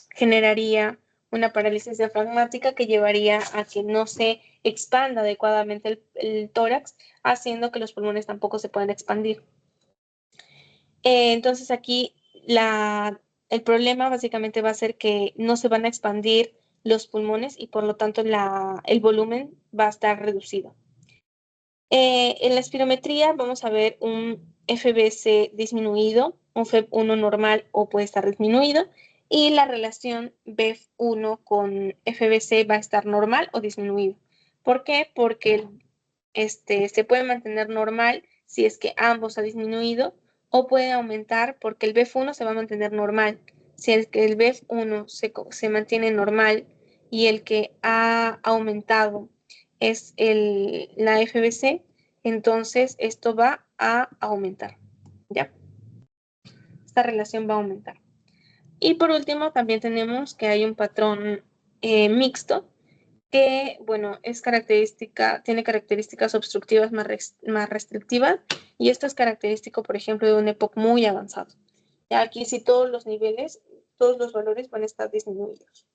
generaría una parálisis diafragmática que llevaría a que no se expanda adecuadamente el tórax, haciendo que los pulmones tampoco se puedan expandir. Entonces aquí el problema básicamente va a ser que no se van a expandir los pulmones y por lo tanto el volumen va a estar reducido. En la espirometría vamos a ver un FBC disminuido, un FEP1 normal o puede estar disminuido y la relación BEF1 con FBC va a estar normal o disminuido. ¿Por qué? Porque se puede mantener normal si es que ambos ha disminuido o puede aumentar porque el BEF1 se va a mantener normal. Si es que el BEF1 se mantiene normal y el que ha aumentado es la FBC, entonces esto va a aumentar, ¿ya? Esta relación va a aumentar. Y por último, también tenemos que hay un patrón mixto que, bueno, tiene características obstructivas más restrictivas, y esto es característico, por ejemplo, de un EPOC muy avanzado. Ya aquí sí todos los niveles, todos los valores van a estar disminuidos.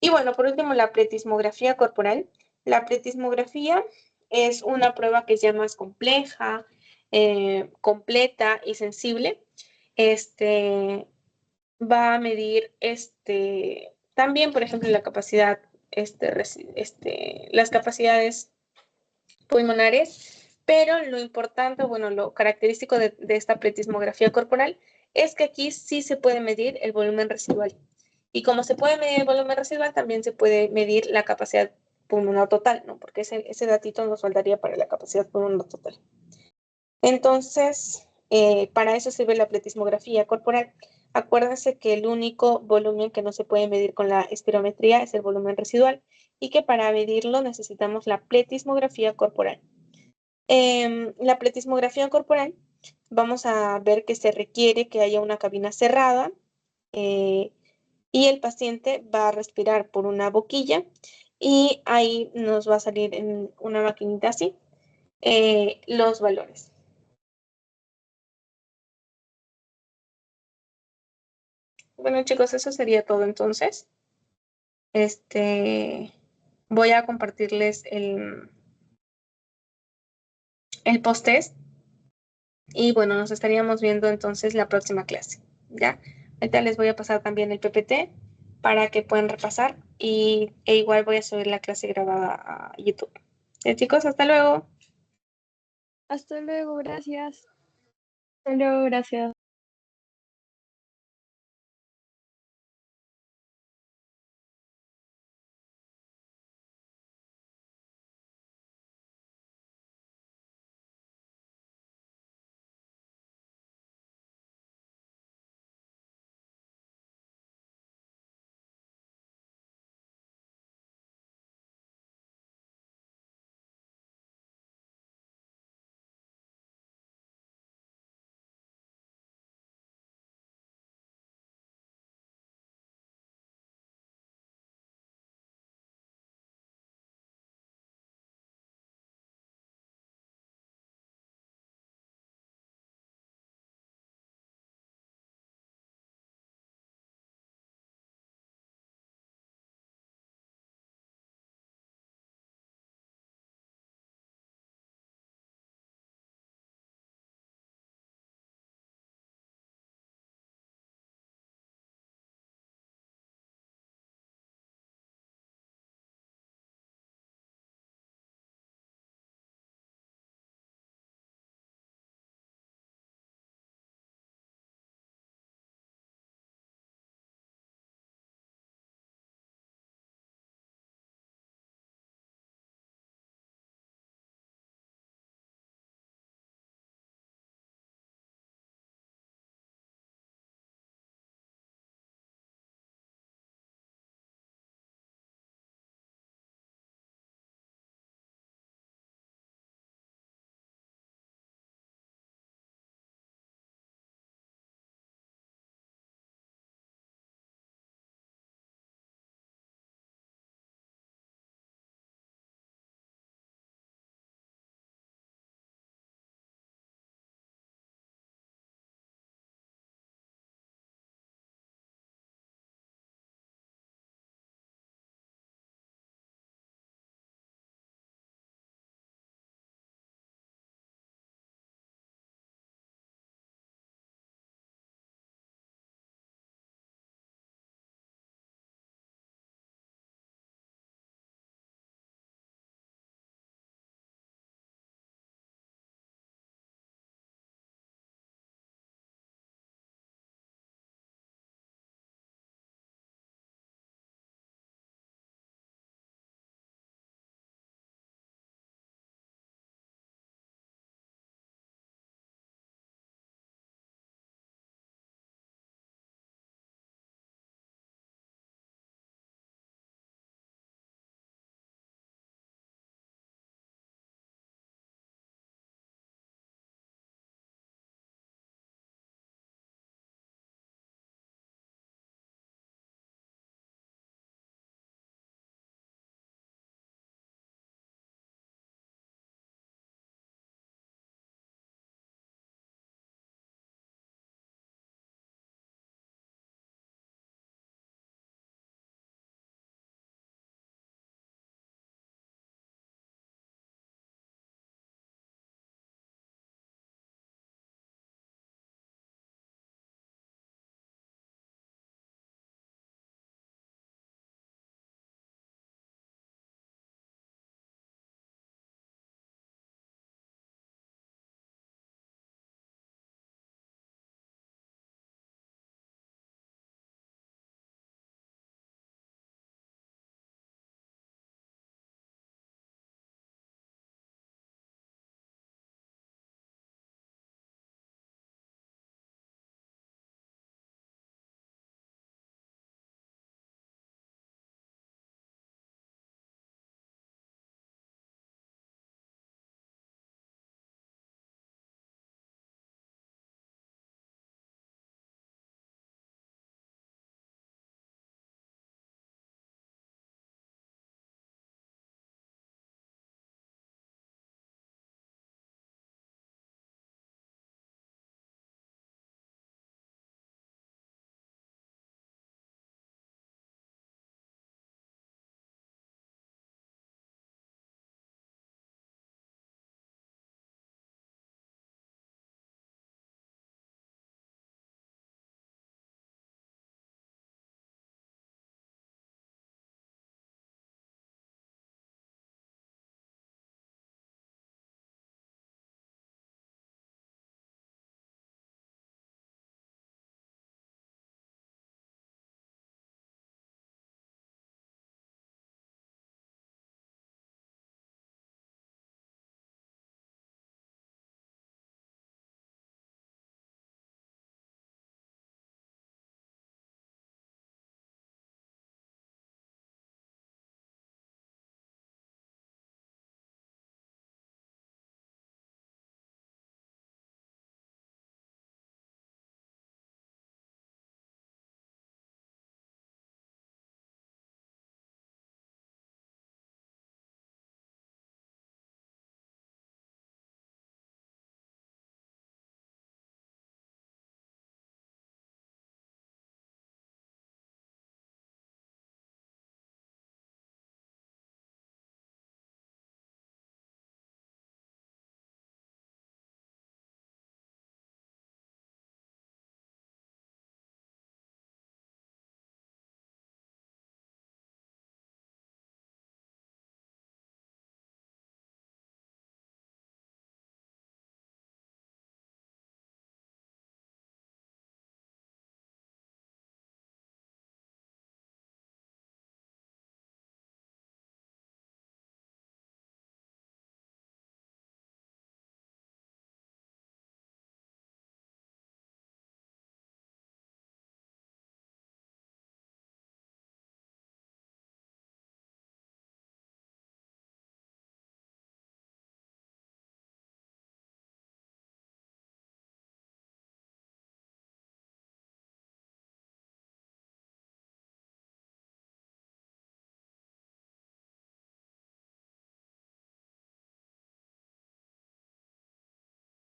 Y bueno, por último, la pletismografía corporal. La pletismografía es una prueba que es ya más compleja, completa y sensible. Va a medir también, por ejemplo, la capacidad, las capacidades pulmonares, pero lo importante, bueno, lo característico de esta pletismografía corporal es que aquí sí se puede medir el volumen residual. Y como se puede medir el volumen residual, también se puede medir la capacidad pulmonar total, ¿no? Porque ese datito nos faltaría para la capacidad pulmonar total. Entonces, para eso sirve la pletismografía corporal. Acuérdense que el único volumen que no se puede medir con la espirometría es el volumen residual, y que para medirlo necesitamos la pletismografía corporal. La pletismografía corporal, vamos a ver que se requiere que haya una cabina cerrada, y el paciente va a respirar por una boquilla, y ahí nos va a salir en una maquinita así los valores. Bueno, chicos, eso sería todo entonces. Voy a compartirles el post-test, y bueno, nos estaríamos viendo entonces la próxima clase, ¿ya? Ahorita les voy a pasar también el PPT para que puedan repasar, e igual voy a subir la clase grabada a YouTube. Chicos, hasta luego. Hasta luego, gracias. Hasta luego, gracias.